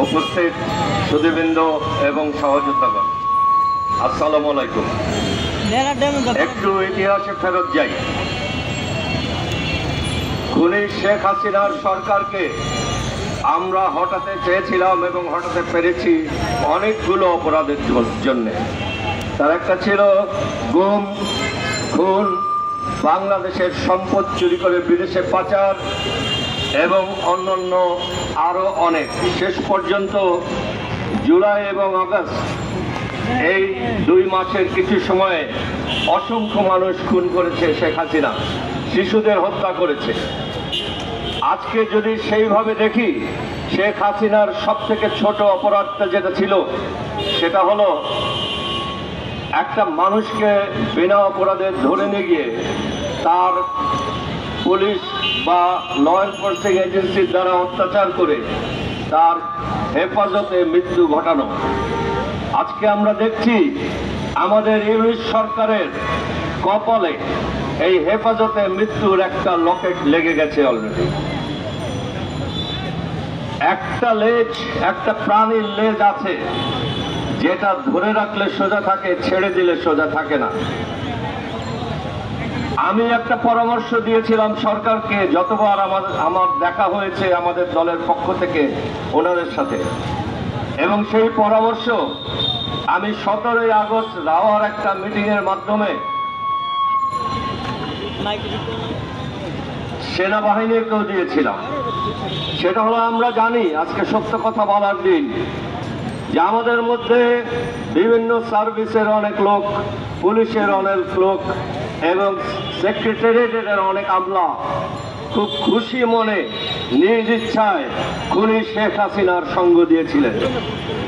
উপস্থিত সুধীবৃন্দ এবং সহযোদ্ধাগণ, আসসালামু আলাইকুম। একটু ইতিহাসে ফেরত যাই। খুনি শেখ হাসিনার সরকারকে আমরা হটাতে চেয়েছিলাম এবং হটাতে পেরেছি অনেকগুলো অপরাধের জন্য। তার একটা ছিল গুম, খুন, বাংলাদেশের সম্পদ চুরি করে বিদেশে পাচার এবং অন্যান্য আরো অনেক। শেষ পর্যন্ত জুলাই এবং আগস্ট এই 2 মাসের কিছু সময়ে অসংখ্য মানুষ খুন করেছে শেখ হাসিনা, শিশুদের হত্যা করেছে। আজকে যদি সেইভাবে দেখি, শেখ হাসিনার সবথেকে ছোট অপরাধটা যেটা ছিল সেটা হলো একটা মানুষকে বিনা অপরাধে ধরে নিয়ে গিয়ে তার পুলিশ বা ল এনফোর্সিং এজেন্সির দ্বারা অত্যাচার করে তার হেফাজতে মৃত্যু ঘটানো। আজকে আমরা দেখছি আমাদের ইউনিট সরকারের কপালে এই হেফাজতে মৃত্যুর একটা লকেট লেগে গেছে অলরেডি। একটা লেজ, একটা প্রাণীর লেজ আছে যেটা ধরে রাখলে সোজা থাকে, ছেড়ে দিলে সোজা থাকে না। আমি একটা পরামর্শ দিয়েছিলাম সরকারকে, যতবার আমার দেখা হয়েছে আমাদের দলের পক্ষ থেকে ওনাদের সাথে, এবং সেই পরামর্শ আমি 17ই আগস্ট রাওয়ার একটা মিটিংয়ের মাধ্যমে সেনাবাহিনীকেও দিয়েছিলাম। সেটা হলো, আমরা জানি আজকে সত্য কথা বলার দিন, যে আমাদের মধ্যে বিভিন্ন সার্ভিসের অনেক লোক, পুলিশের অনেক লোক এবং সেক্রেটারিয়েটের অনেক আমলা খুব খুশি মনে নিজ ইচ্ছায় খুনি শেখ হাসিনার সঙ্গ দিয়েছিলেন।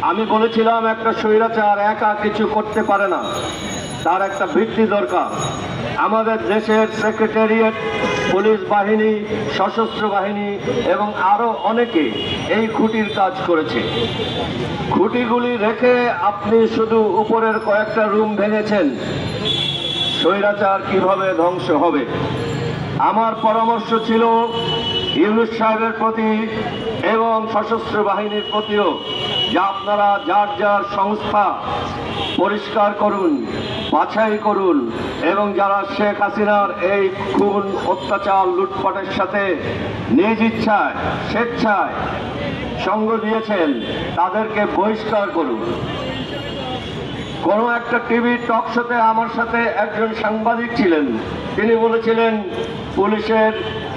আমি বলেছিলাম একটা স্বৈরাচার একা কিছু করতে পারে না, তার একটা ভিত্তি দরকার। আমাদের দেশের সেক্রেটারিয়েট, পুলিশ বাহিনী, সশস্ত্র বাহিনী এবং আরো অনেকে এই খুঁটির কাজ করেছে। খুঁটিগুলি রেখে আপনি শুধু উপরের কয়েকটা রুম ভেঙেছেন, স্বৈরাচার কিভাবে ধ্বংস হবে। আমার পরামর্শ ছিল ইউনূস সাহেবের প্রতি এবং সশস্ত্র বাহিনীর প্রতিও, যে আপনারা যার যার সংস্থা পরিষ্কার করুন, বাছাই করুন, এবং যারা শেখ হাসিনার এই খুন, অত্যাচার, লুটপাটের সাথে নিজ ইচ্ছায়, স্বেচ্ছায় সঙ্গ দিয়েছেন তাদেরকে বহিষ্কার করুন। কোন একটা টিভি টক শোতে আমার সাথে একজন সাংবাদিক ছিলেন, তিনি বলেছিলেন পুলিশের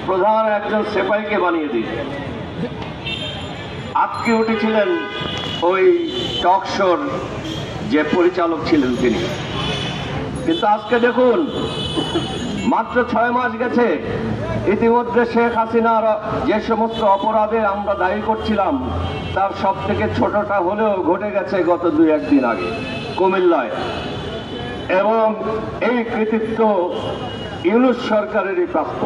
প্রধান একজন সেপাইকে বানিয়ে দিন। আজকে উঠেছিলেন ওই টক শোর যে পরিচালক ছিলেন তিনি। কিন্তু আজকে দেখুন, মাত্র 6 মাস গেছে, ইতিমধ্যে শেখ হাসিনার যে সমস্ত অপরাধে আমরা দায়ী করছিলাম তার সব থেকে ছোটটা হলেও ঘটে গেছে গত 2-1 দিন আগে কুমিল্লায়। এবং এই কৃতিত্ব ইউনূস সরকারেরই প্রাপ্য।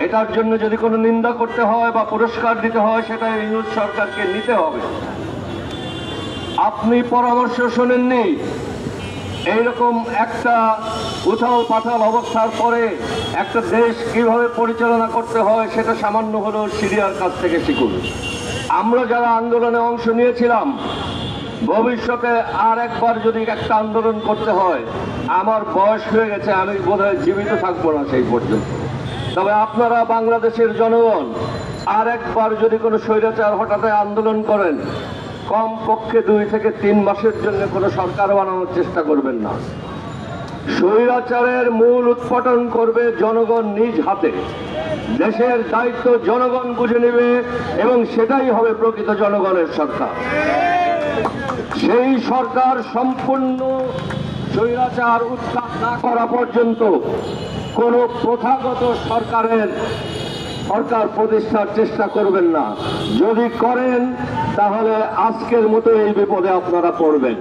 এটার জন্য যদি কোনো নিন্দা করতে হয় বা পুরস্কার দিতে হয়, সেটা ইউনূস সরকারকে নিতে হবে। আপনি পরামর্শ শোনেননি, এইরকম একটা উথাল পাথাল অবস্থার পরে একটা দেশ কিভাবে পরিচালনা করতে হয় সেটা সামান্য হলেও সিরিয়ার কাছ থেকে শিখুন। আমরা যারা আন্দোলনে অংশ নিয়েছিলাম, ভবিষ্যতে আর একবার যদি একটা আন্দোলন করতে হয়, আমার বয়স হয়ে গেছে, আমি বোধহয় জীবিত থাকবো না সেই পর্যন্ত। তবে আপনারা বাংলাদেশের জনগণ আর একবার যদি কোনো স্বৈরাচার হঠাৎ আন্দোলন করেন, কমপক্ষে 2 থেকে 3 মাসের জন্য কোনো সরকার বানানোর চেষ্টা করবেন না। স্বৈরাচারের মূল উৎপাটন করবে জনগণ নিজ হাতে। দেশের দায়িত্ব জনগণ বুঝে নেবে এবং সেটাই হবে প্রকৃত জনগণের সরকার। সেই সরকার সম্পূর্ণ স্বৈরাচার উৎখাত না করা পর্যন্ত কোনো প্রথাগত সরকার প্রতিষ্ঠার চেষ্টা করবেন না। যদি করেন তাহলে আজকের মতো এই বিপদে আপনারা পড়বেন।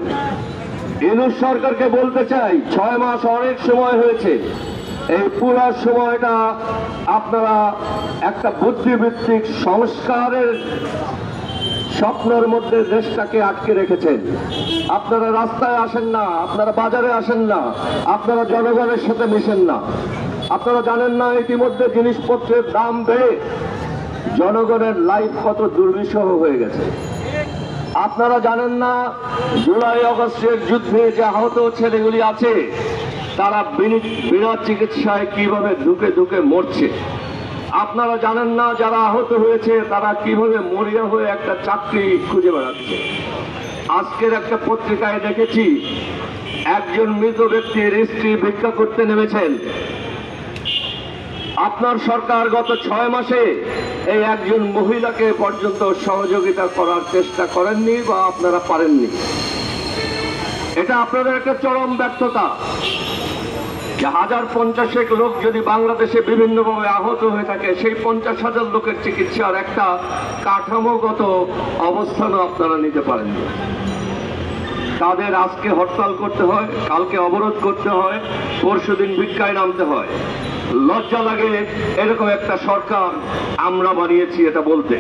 ইউনূস সরকারকে বলতে চাই, 6 মাস অনেক সময় হয়েছে। এই পুরো সময়টা আপনারা একটা বুদ্ধিভিত্তিক সংস্কারের স্বপ্নের মধ্যে দেশটাকে আটকে রেখেছেন। আপনারা রাস্তায় আসেন না, আপনারা বাজারে আসেন না, আপনারা জনগণের সাথে মিশেন না। আপনারা জানেন না ইতিমধ্যে জিনিসপত্রের দাম বেড়ে জনগণের লাইফ কত দুর্বিষহ হয়ে গেছে। আপনারা জানেন না জুলাই আগস্টের যুদ্ধে যে আহত ছেলেগুলি আছে তারা বিনা চিকিৎসায় কিভাবে ধুকে ধুকে মরছে। আপনারা জানেন না যারা আহত হয়েছে তারা কিভাবে মরিয়া হয়ে একটা চাকরি খুঁজে বেড়াচ্ছে। আজকের একটা পত্রিকায় দেখেছি একজন মৃত ব্যক্তির স্ত্রী ভিক্ষা করতে নেমেছেন। আপনার সরকার গত 6 মাসে এই একজন মহিলাকে পর্যন্ত সহযোগিতা করার চেষ্টা করেননি বা আপনারা পারেননি। এটা আপনাদের একটা চরম ব্যর্থতা যে 1050 লোক যদি বাংলাদেশে বিভিন্নভাবে আহত হয়ে থাকে সেই 50,000 লোকের চিকিৎসার একটা কাঠামোগত অবস্থানও আপনারা নিতে পারেননি। তাদের আজকে হরতাল করতে হয়, কালকে অবরোধ করতে হয়, পরশুদিন ভিক্ষায় নামতে হয়। লজ্জা লাগে এরকম একটা সরকার আমরা বানিয়েছি এটা বলতে।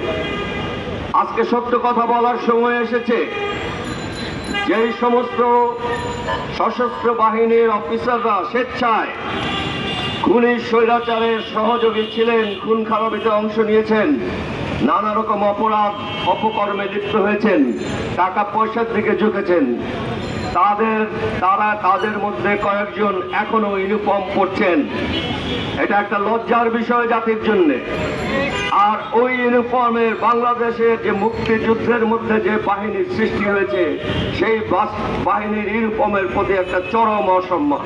আজকে সত্য কথা বলার সময় এসেছে। যেই সমস্ত সশস্ত্র বাহিনীর অফিসাররা স্বেচ্ছায় খুনি স্বৈরাচারের সহযোগী ছিলেন, খুন খারাপিতে অংশ নিয়েছেন, নানা রকম অপরাধ অপকর্মে লিপ্ত হয়েছেন, টাকা পয়সার দিকে ঝুঁকেছেন, তাদের মধ্যে কয়েকজন এখনো ইউনিফর্ম পরছেন। এটা একটা লজ্জার বিষয় জাতির জন্য। আর ওই ইউনিফর্মের বাংলাদেশের যে মুক্তিযুদ্ধের মধ্যে যে বাহিনীর সৃষ্টি হয়েছে সেই বাহিনীর ইউনিফর্মের প্রতি একটা চরম অসম্মান।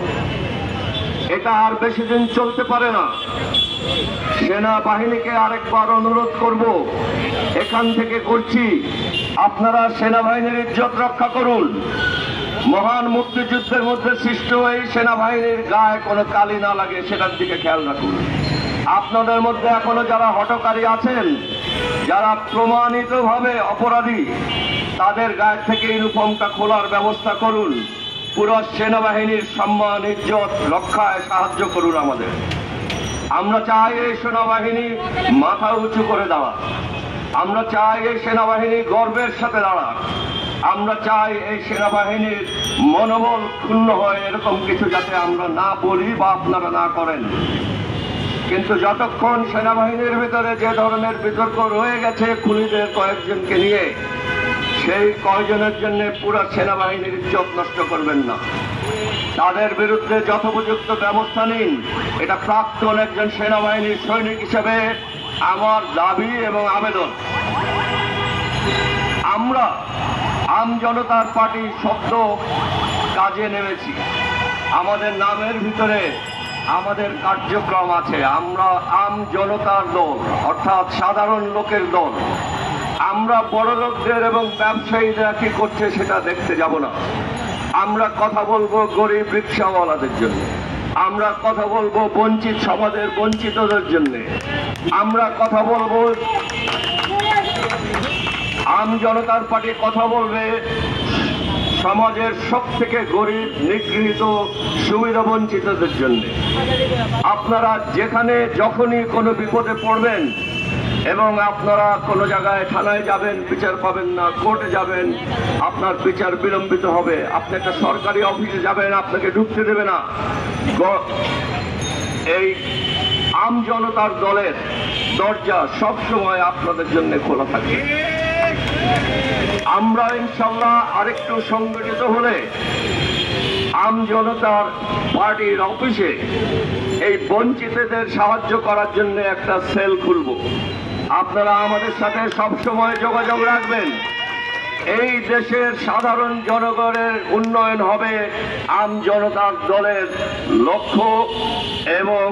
এটা আর বেশি দিন চলতে পারে না। সেনাবাহিনীকে আরেকবার অনুরোধ করব, এখান থেকে করছি, আপনারা সেনাবাহিনীর ইজ্জত রক্ষা করুন। মহান মুক্তিযুদ্ধের মধ্যে সৃষ্ট এই সেনাবাহিনীর গায়ে কোনো কালি না লাগে সেটার দিকে খেয়াল রাখুন। আপনাদের মধ্যে এখনো যারা হঠকারী আছেন, যারা প্রমাণিতভাবে অপরাধী, তাদের গায়ে থেকে ইউনিফর্মটা খোলার ব্যবস্থা করুন। পুরো সেনাবাহিনীর সম্মান ইজ্জত রক্ষায় সাহায্য করুন আমাদের। আমরা চাই এই সেনাবাহিনী মাথা উঁচু করে দাঁড়াক। আমরা চাই এই সেনাবাহিনী গর্বের সাথে দাঁড়াক। আমরা চাই এই সেনাবাহিনীর মনোবল ক্ষুণ্ণ হয় এরকম কিছু যাতে আমরা না বলি বা আপনারা না করেন। কিন্তু যতক্ষণ সেনাবাহিনীর ভিতরে যে ধরনের বিতর্ক রয়ে গেছে খুনিদের কয়েকজনকে নিয়ে, সেই কয়েকজনের জন্য পুরো সেনাবাহিনীর ইজ্জত নষ্ট করবেন না। তাদের বিরুদ্ধে যথোপযুক্ত ব্যবস্থা নিন। এটা প্রাক্তন একজন সেনাবাহিনীর সৈনিক হিসেবে আমার দাবি এবং আবেদন। আমরা আম জনতার পার্টি শব্দ কাজে নেমেছি। আমাদের নামের ভিতরে আমাদের কার্যক্রম আছে। আমরা আম জনতার দল, অর্থাৎ সাধারণ লোকের দল। আমরা বড় লোকদের এবং ব্যবসায়ীরা কি করছে সেটা দেখতে যাব না। আমরা কথা বলবো গরিব রিক্সাওয়ালাদের জন্য। আমরা কথা বলবো বঞ্চিত সমাজের বঞ্চিতদের জন্য। আমরা কথা বলবো, আম জনতার পার্টি কথা বলবে সমাজের সব থেকে গরিব নিগৃহীত সুবিধা বঞ্চিতদের জন্য। আপনারা যেখানে যখনই কোনো বিপদে পড়বেন এবং আপনারা কোনো জায়গায় থানায় যাবেন, বিচার পাবেন না, কোর্টে যাবেন, আপনার বিচার বিলম্বিত হবে, আপনি একটা সরকারি অফিসে যাবেন, আপনাকে ঢুকতে দেবে না, এই আম জনতার দলের দরজা সবসময় আপনাদের জন্য খোলা থাকে। আমরা ইনশাল্লাহ আরেকটু সংগঠিত হলে আম জনতার পার্টির অফিসে এই বঞ্চিতদের সাহায্য করার জন্য একটা সেল খুলব। আপনারা আমাদের সাথে সবসময় যোগাযোগ রাখবেন। এই দেশের সাধারণ জনগণের উন্নয়ন হবে আম জনতার দলের লক্ষ্য, এবং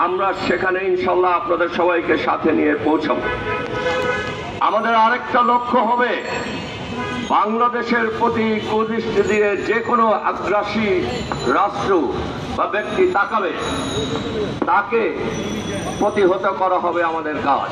আমরা সেখানে ইনশাল্লাহ আপনাদের সবাইকে সাথে নিয়ে পৌঁছাবো। আমাদের আরেকটা লক্ষ্য হবে বাংলাদেশের প্রতি কুদৃষ্টি দিয়ে যে কোনো আগ্রাসী রাষ্ট্র বা ব্যক্তি তাকাবে, তাকে প্রতিহত করা হবে আমাদের কাজ।